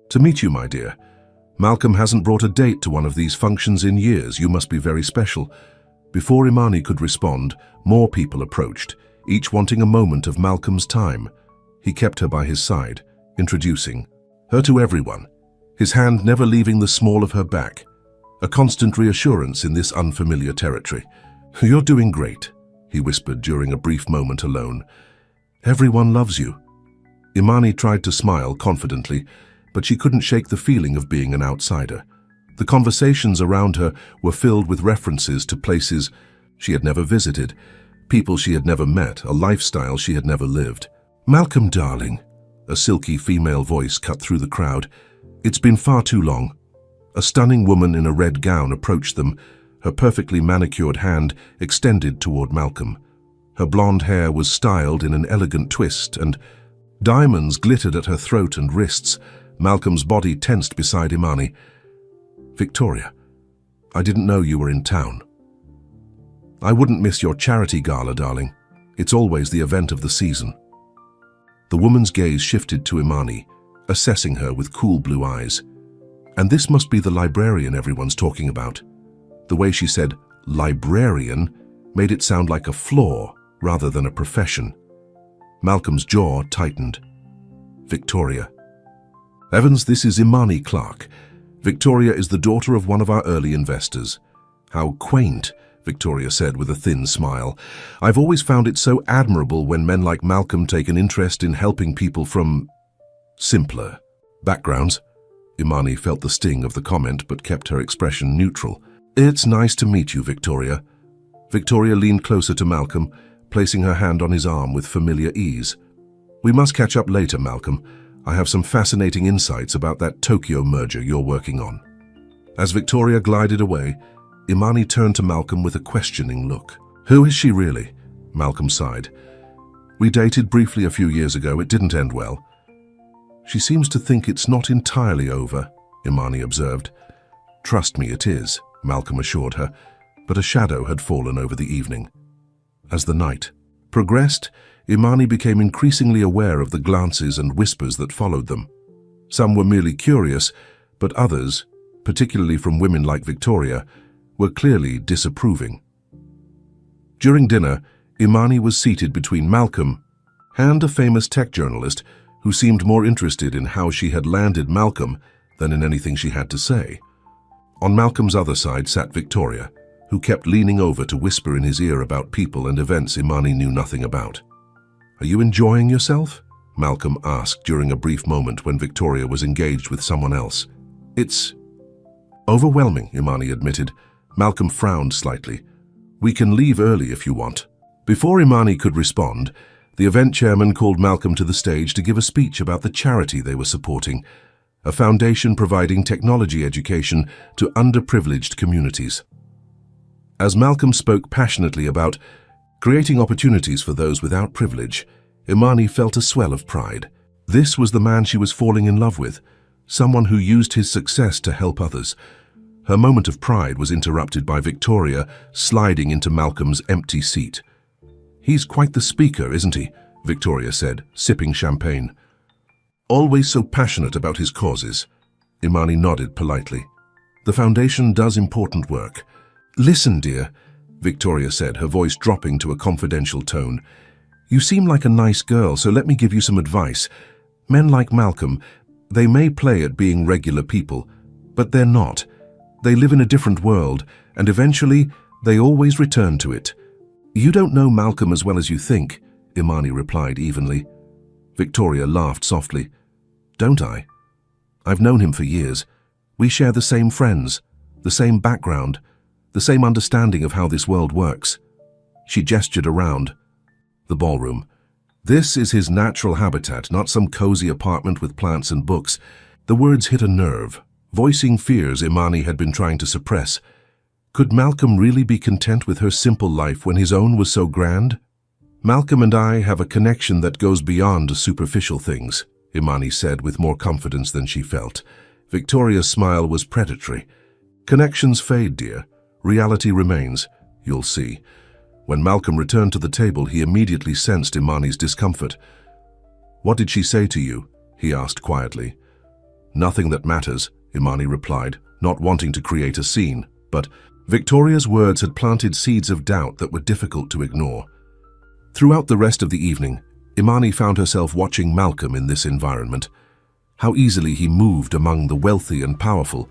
To meet you, my dear. Malcolm hasn't brought a date to one of these functions in years. You must be very special. Before Imani could respond, more people approached, each wanting a moment of Malcolm's time. He kept her by his side, introducing her to everyone, his hand never leaving the small of her back. A constant reassurance in this unfamiliar territory. You're doing great, he whispered during a brief moment alone. Everyone loves you. Imani tried to smile confidently, but she couldn't shake the feeling of being an outsider. The conversations around her were filled with references to places she had never visited, people she had never met, a lifestyle she had never lived. Malcolm, darling, a silky female voice cut through the crowd. It's been far too long. A stunning woman in a red gown approached them, her perfectly manicured hand extended toward Malcolm. Her blonde hair was styled in an elegant twist, and diamonds glittered at her throat and wrists. Malcolm's body tensed beside Imani. Victoria. I didn't know you were in town. I wouldn't miss your charity gala, darling. It's always the event of the season. The woman's gaze shifted to Imani, assessing her with cool blue eyes. And this must be the librarian everyone's talking about. The way she said librarian made it sound like a flaw rather than a profession. Malcolm's jaw tightened. Victoria. Evans, this is Imani Clark. Victoria is the daughter of one of our early investors. How quaint, Victoria said with a thin smile. I've always found it so admirable when men like Malcolm take an interest in helping people from simpler backgrounds. Imani felt the sting of the comment but kept her expression neutral. It's nice to meet you, Victoria. Victoria leaned closer to Malcolm, placing her hand on his arm with familiar ease. We must catch up later, Malcolm. I have some fascinating insights about that Tokyo merger you're working on. As Victoria glided away, Imani turned to Malcolm with a questioning look. Who is she really? Malcolm sighed. We dated briefly a few years ago. It didn't end well. She seems to think it's not entirely over, Imani observed. Trust me, it is, Malcolm assured her, but a shadow had fallen over the evening. As the night progressed, Imani became increasingly aware of the glances and whispers that followed them. Some were merely curious, but others, particularly from women like Victoria, were clearly disapproving. During dinner, Imani was seated between Malcolm and a famous tech journalist who seemed more interested in how she had landed Malcolm than in anything she had to say. On Malcolm's other side sat Victoria, who kept leaning over to whisper in his ear about people and events Imani knew nothing about. Are you enjoying yourself? Malcolm asked during a brief moment when Victoria was engaged with someone else. It's overwhelming, Imani admitted. Malcolm frowned slightly. We can leave early if you want. Before Imani could respond, the event chairman called Malcolm to the stage to give a speech about the charity they were supporting, a foundation providing technology education to underprivileged communities. As Malcolm spoke passionately about creating opportunities for those without privilege, Imani felt a swell of pride. This was the man she was falling in love with, someone who used his success to help others. Her moment of pride was interrupted by Victoria sliding into Malcolm's empty seat. He's quite the speaker, isn't he? Victoria said, sipping champagne. Always so passionate about his causes. Imani nodded politely. The foundation does important work. Listen, dear, Victoria said, her voice dropping to a confidential tone. You seem like a nice girl, so let me give you some advice. Men like Malcolm, they may play at being regular people, but they're not. They live in a different world, and eventually, they always return to it. You don't know Malcolm as well as you think, Imani replied evenly. Victoria laughed softly. Don't I? I've known him for years. We share the same friends, the same background, the same understanding of how this world works. She gestured around. The ballroom. This is his natural habitat, not some cozy apartment with plants and books. The words hit a nerve, voicing fears Imani had been trying to suppress. Could Malcolm really be content with her simple life when his own was so grand? Malcolm and I have a connection that goes beyond superficial things, Imani said with more confidence than she felt. Victoria's smile was predatory. Connections fade, dear. Reality remains. You'll see. When Malcolm returned to the table, he immediately sensed Imani's discomfort. What did she say to you? He asked quietly. Nothing that matters, Imani replied, not wanting to create a scene. But Victoria's words had planted seeds of doubt that were difficult to ignore. Throughout the rest of the evening, Imani found herself watching Malcolm in this environment. How easily he moved among the wealthy and powerful.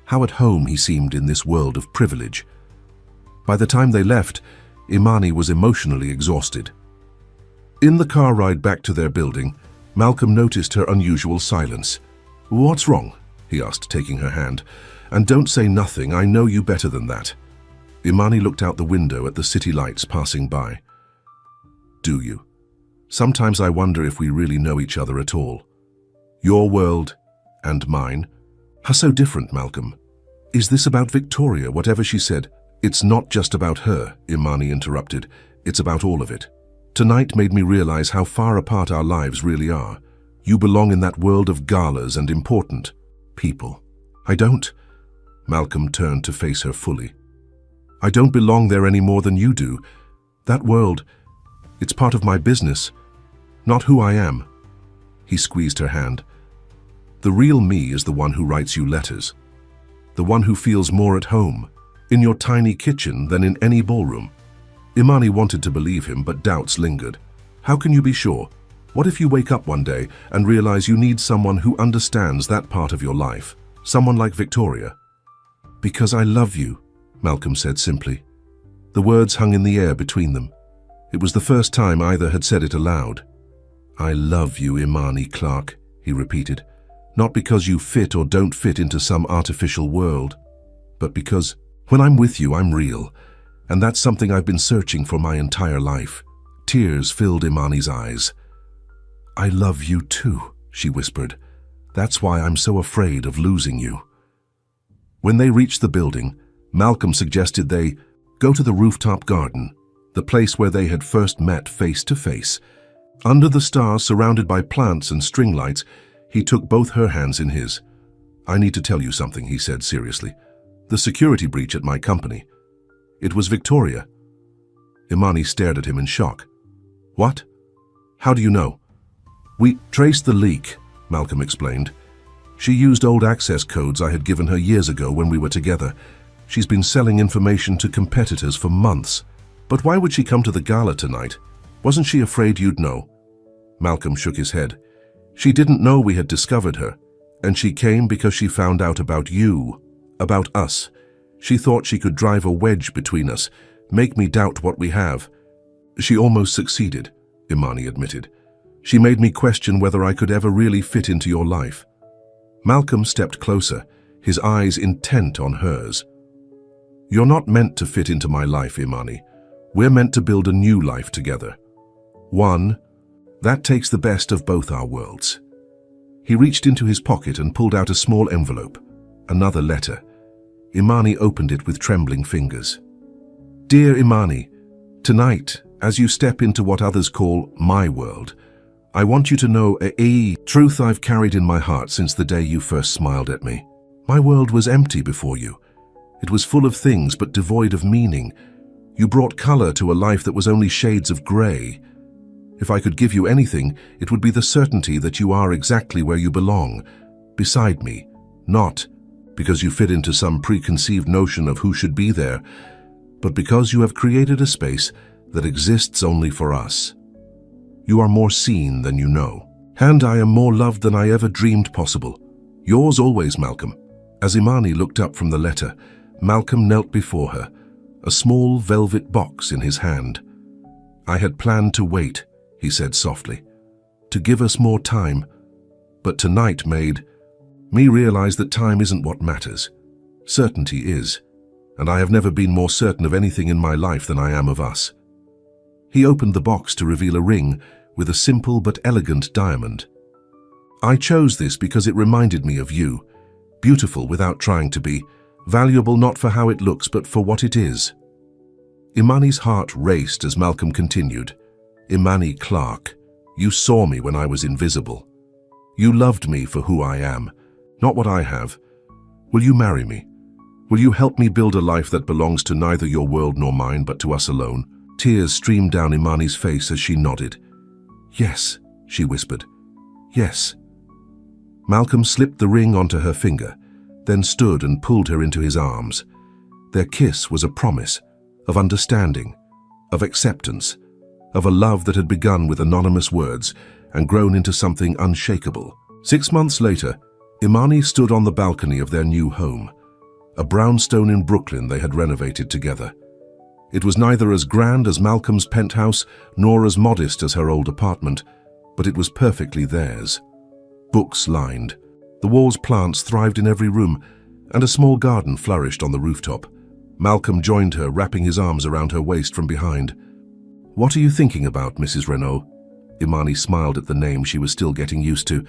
How at home he seemed in this world of privilege. By the time they left, Imani was emotionally exhausted. In the car ride back to their building, Malcolm noticed her unusual silence. What's wrong? He asked, taking her hand. And don't say nothing, I know you better than that. Imani looked out the window at the city lights passing by. Do you? Sometimes I wonder if we really know each other at all. Your world and mine. How so different, Malcolm? Is this about Victoria, whatever she said? It's not just about her, Imani interrupted. It's about all of it. Tonight made me realize how far apart our lives really are. You belong in that world of galas and important people. I don't. Malcolm turned to face her fully. I don't belong there any more than you do. That world, it's part of my business, not who I am. He squeezed her hand. The real me is the one who writes you letters. The one who feels more at home in your tiny kitchen than in any ballroom. Imani wanted to believe him, but doubts lingered. How can you be sure? What if you wake up one day and realize you need someone who understands that part of your life? Someone like Victoria? Because I love you, Malcolm said simply. The words hung in the air between them. It was the first time either had said it aloud. I love you, Imani Clark, he repeated. Not because you fit or don't fit into some artificial world, but because when I'm with you, I'm real. And that's something I've been searching for my entire life. Tears filled Imani's eyes. I love you too, she whispered. That's why I'm so afraid of losing you. When they reached the building, Malcolm suggested they go to the rooftop garden, the place where they had first met face to face. Under the stars, surrounded by plants and string lights, he took both her hands in his. I need to tell you something, he said seriously. The security breach at my company. It was Victoria. Imani stared at him in shock. What? How do you know? We traced the leak, Malcolm explained. She used old access codes I had given her years ago when we were together. She's been selling information to competitors for months. But why would she come to the gala tonight? Wasn't she afraid you'd know? Malcolm shook his head. She didn't know we had discovered her, and she came because she found out about you, about us. She thought she could drive a wedge between us, make me doubt what we have. She almost succeeded, Imani admitted. She made me question whether I could ever really fit into your life. Malcolm stepped closer, his eyes intent on hers. You're not meant to fit into my life, Imani. We're meant to build a new life together. One that takes the best of both our worlds. He reached into his pocket and pulled out a small envelope, another letter. Imani opened it with trembling fingers. Dear Imani, tonight, as you step into what others call my world, I want you to know a truth I've carried in my heart since the day you first smiled at me. My world was empty before you. It was full of things but devoid of meaning. You brought color to a life that was only shades of gray. If I could give you anything, it would be the certainty that you are exactly where you belong, beside me, not because you fit into some preconceived notion of who should be there, but because you have created a space that exists only for us. You are more seen than you know, and I am more loved than I ever dreamed possible. Yours always, Malcolm. As Imani looked up from the letter, Malcolm knelt before her, a small velvet box in his hand. I had planned to wait, he said softly, to give us more time, but tonight made me realize that time isn't what matters. Certainty is, and I have never been more certain of anything in my life than I am of us. He opened the box to reveal a ring with a simple but elegant diamond. I chose this because it reminded me of you, beautiful without trying to be, valuable not for how it looks but for what it is. Imani's heart raced as Malcolm continued. Imani Clark, you saw me when I was invisible. You loved me for who I am, not what I have. Will you marry me? Will you help me build a life that belongs to neither your world nor mine, but to us alone? Tears streamed down Imani's face as she nodded. Yes, she whispered. Yes. Malcolm slipped the ring onto her finger, then stood and pulled her into his arms. Their kiss was a promise of understanding, of acceptance, of a love that had begun with anonymous words and grown into something unshakable. 6 months later, Imani stood on the balcony of their new home, a brownstone in Brooklyn they had renovated together. It was neither as grand as Malcolm's penthouse nor as modest as her old apartment, but it was perfectly theirs. Books lined, the walls plants thrived in every room, and a small garden flourished on the rooftop. Malcolm joined her, wrapping his arms around her waist from behind. What are you thinking about, Mrs. Renault? Imani smiled at the name she was still getting used to.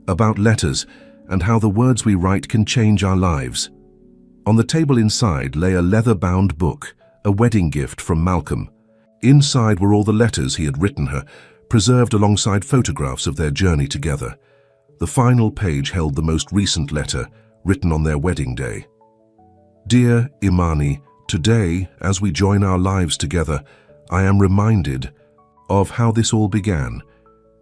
About letters, and how the words we write can change our lives. On the table inside lay a leather-bound book, a wedding gift from Malcolm. Inside were all the letters he had written her, preserved alongside photographs of their journey together. The final page held the most recent letter, written on their wedding day. Dear Imani, today, as we join our lives together, I am reminded of how this all began,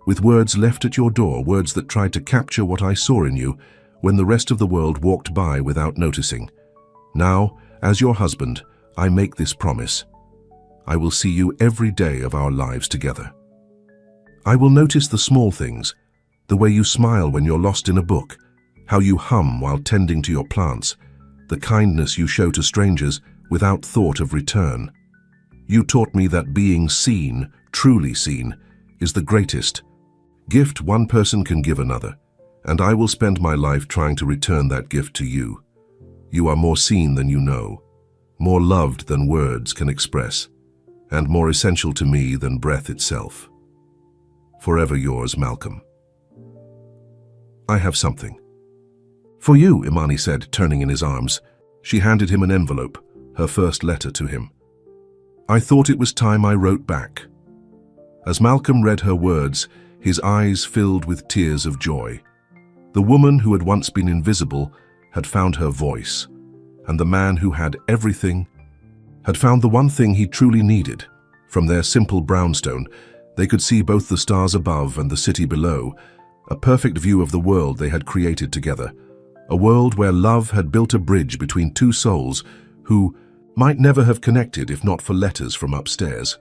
with words left at your door, words that tried to capture what I saw in you when the rest of the world walked by without noticing. Now, as your husband, I make this promise. I will see you every day of our lives together. I will notice the small things, the way you smile when you're lost in a book, how you hum while tending to your plants, the kindness you show to strangers without thought of return. You taught me that being seen, truly seen, is the greatest gift one person can give another, and I will spend my life trying to return that gift to you. You are more seen than you know, more loved than words can express, and more essential to me than breath itself. Forever yours, Malcolm. I have something. For you, Imani said, turning in his arms. She handed him an envelope, her first letter to him. I thought it was time I wrote back. As Malcolm read her words, his eyes filled with tears of joy. The woman who had once been invisible had found her voice, and the man who had everything had found the one thing he truly needed. From their simple brownstone, they could see both the stars above and the city below, a perfect view of the world they had created together, a world where love had built a bridge between two souls who might never have connected if not for letters from upstairs.